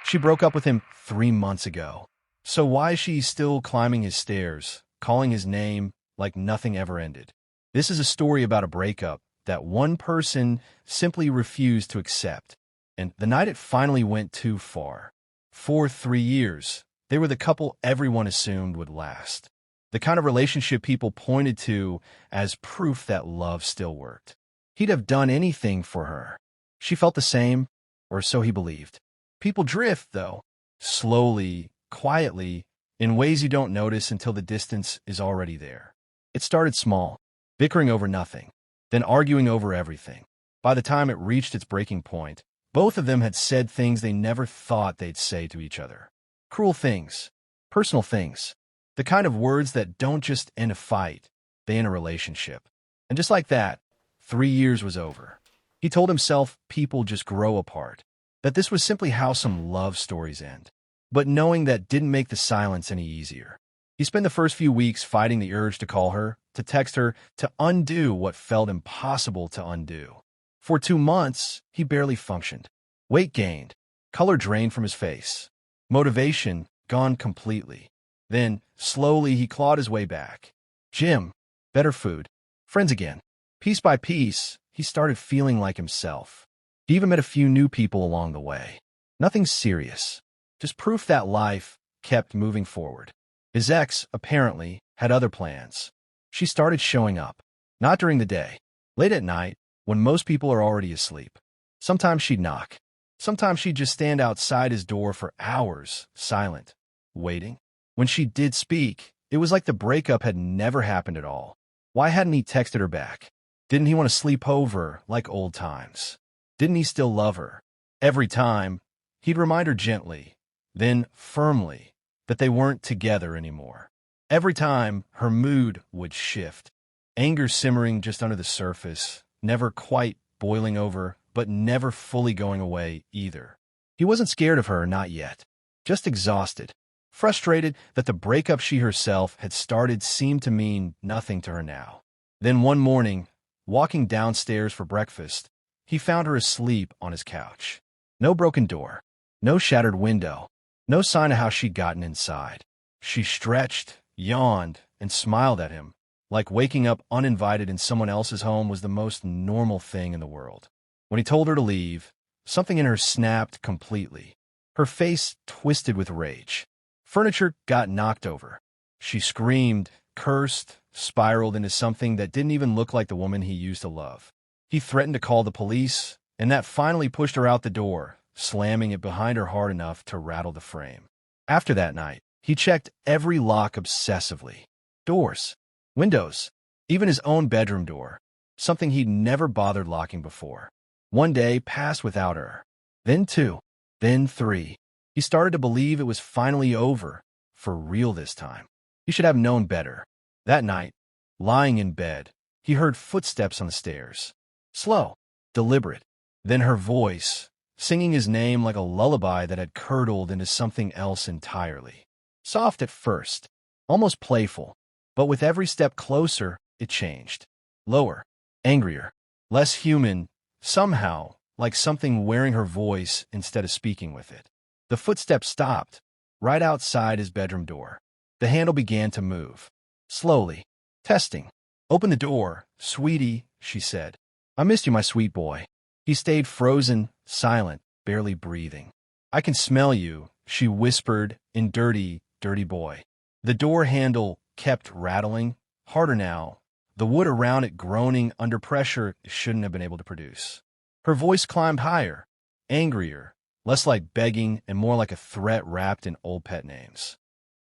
She broke up with him 3 months ago. So why is she still climbing his stairs, calling his name like nothing ever ended? This is a story about a breakup that one person simply refused to accept. And the night it finally went too far. For 3 years, they were the couple everyone assumed would last. The kind of relationship people pointed to as proof that love still worked. He'd have done anything for her. She felt the same, or so he believed. People drift, though, slowly, quietly, in ways you don't notice until the distance is already there. It started small, bickering over nothing, then arguing over everything. By the time it reached its breaking point, both of them had said things they never thought they'd say to each other. Cruel things, personal things, the kind of words that don't just end a fight, they end a relationship. And just like that, 3 years was over. He told himself people just grow apart, that this was simply how some love stories end. But knowing that didn't make the silence any easier. He spent the first few weeks fighting the urge to call her, to text her, to undo what felt impossible to undo. For 2 months, he barely functioned. Weight gained, color drained from his face, motivation gone completely. Then, slowly, he clawed his way back. Gym, better food, friends again. Piece by piece, he started feeling like himself. He even met a few new people along the way. Nothing serious, just proof that life kept moving forward. His ex, apparently, had other plans. She started showing up, not during the day, late at night, when most people are already asleep. Sometimes she'd knock. Sometimes she'd just stand outside his door for hours, silent, waiting. When she did speak, it was like the breakup had never happened at all. Why hadn't he texted her back? Didn't he want to sleep over like old times? Didn't he still love her? Every time, he'd remind her gently, then firmly, that they weren't together anymore. Every time, her mood would shift. Anger simmering just under the surface, never quite boiling over, but never fully going away either. He wasn't scared of her, not yet. Just exhausted. Frustrated that the breakup she herself had started seemed to mean nothing to her now. Then one morning, walking downstairs for breakfast, he found her asleep on his couch. No broken door, no shattered window, no sign of how she'd gotten inside. She stretched, yawned, and smiled at him, like waking up uninvited in someone else's home was the most normal thing in the world. When he told her to leave, something in her snapped completely. Her face twisted with rage. Furniture got knocked over. She screamed, cursed, spiraled into something that didn't even look like the woman he used to love. He threatened to call the police, and that finally pushed her out the door, slamming it behind her hard enough to rattle the frame. After that night, he checked every lock obsessively. Doors, windows, even his own bedroom door, something he'd never bothered locking before. One day passed without her. Then 2, then 3. He started to believe it was finally over, for real this time. He should have known better. That night, lying in bed, he heard footsteps on the stairs. Slow, deliberate. Then her voice, singing his name like a lullaby that had curdled into something else entirely. Soft at first, almost playful, but with every step closer, it changed. Lower, angrier, less human, somehow, like something wearing her voice instead of speaking with it. The footsteps stopped, right outside his bedroom door. The handle began to move. Slowly. Testing. Open the door, sweetie, she said. I missed you, my sweet boy. He stayed frozen, silent, barely breathing. I can smell you, she whispered in dirty, dirty boy. The door handle kept rattling, harder now, the wood around it groaning under pressure it shouldn't have been able to produce. Her voice climbed higher, angrier, less like begging and more like a threat wrapped in old pet names.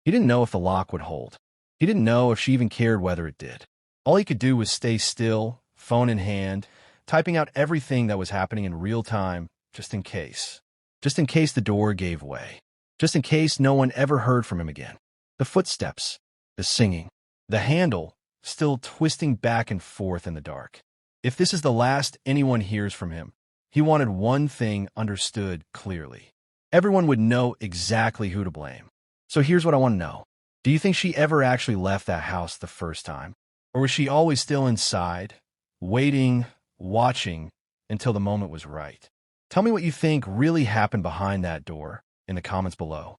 He didn't know if the lock would hold. He didn't know if she even cared whether it did. All he could do was stay still, phone in hand, typing out everything that was happening in real time, just in case. Just in case the door gave way. Just in case no one ever heard from him again. The footsteps, the singing, the handle, still twisting back and forth in the dark. If this is the last anyone hears from him, he wanted one thing understood clearly. Everyone would know exactly who to blame. So here's what I want to know. Do you think she ever actually left that house the first time? Or was she always still inside, waiting, watching, until the moment was right? Tell me what you think really happened behind that door, in the comments below.